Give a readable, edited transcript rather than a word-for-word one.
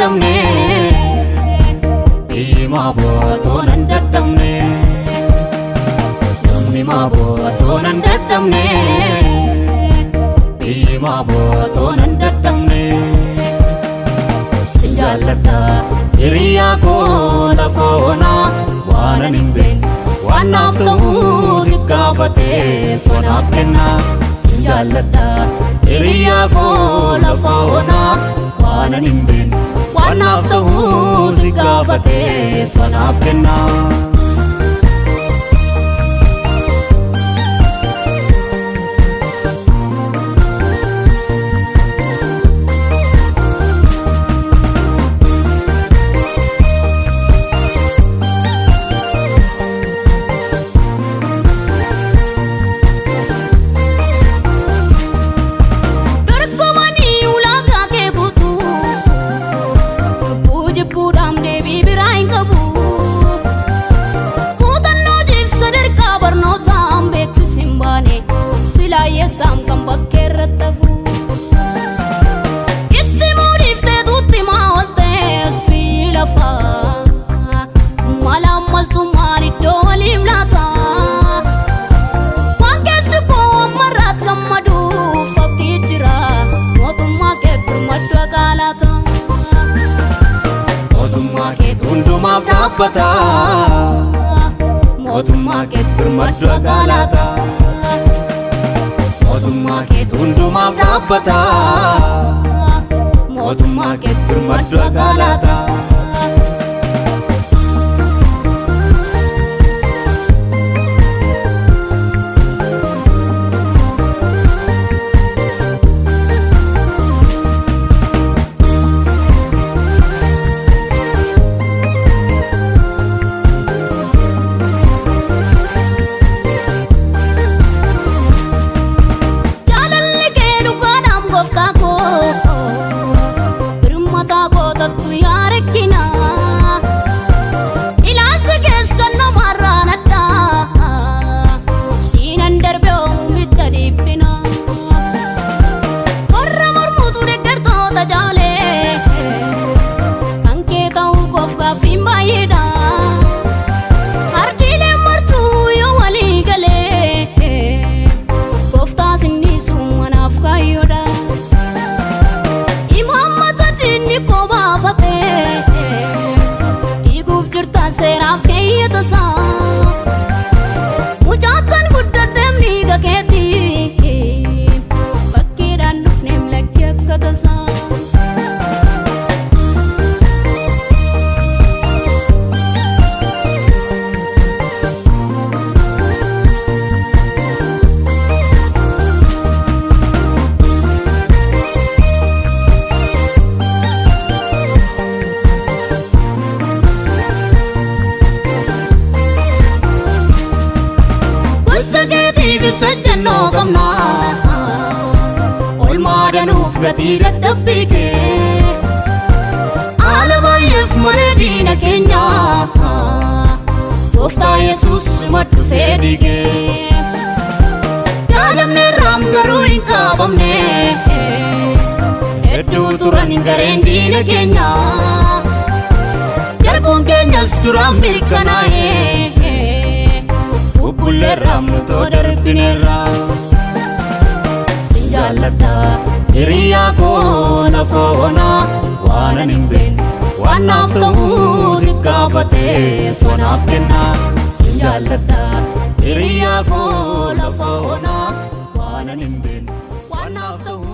dadhabne biyyi bootoo nan dadhabne namni bootoo nan dadhabne biyyi bootoo nan dadhabne sin jaalladha hiriyaa koo lafa onaa waan ani hin beekne waan naaf ta'uu si gaafatee naaf kenna sin jaalladha hiriyaa koo lafa onaa waan ani hin beekne waan naaf ta'uu si gaafatee naaf kenna. Sam kan bakkee tafu itti muudifte tutti maaltees filafa mala maltu maaliddoo waliif laata waan keessi koo ammarraat gammaduuf abdii jira mootummaa kee birmaddu akaalaata mootummaa kee hundumaaf dhaabbata mootummaa kee birmaddu akaalaata mootummaa kee hundumaaf dhaabbata mootummaa kee birmaddu akaalaata. Seraf kaya tasa, mujatan guddadem niga keti, bakiran nufnem lagi katasa. Sajjano kamna olmaadanuuf gatii dadhabbii kee alabaayyeef mareedina keenya gooftaa Yesuus maddu fedhigee yaadamne raam garuu hin qabamne hedduu turan gareen diina keenya jarbuun keenyas duraan mirkanaa'ee Bubbulleerraa mutoo darbineerraa sin jaalladha hiriyaa koo lafa onaa waan ani hin beekne waan naaf ta'uu si gaafatee naaf kenna sin jaalladha hiriyaa koo lafa onaa waan ani hin beekne waan naaf ta'uu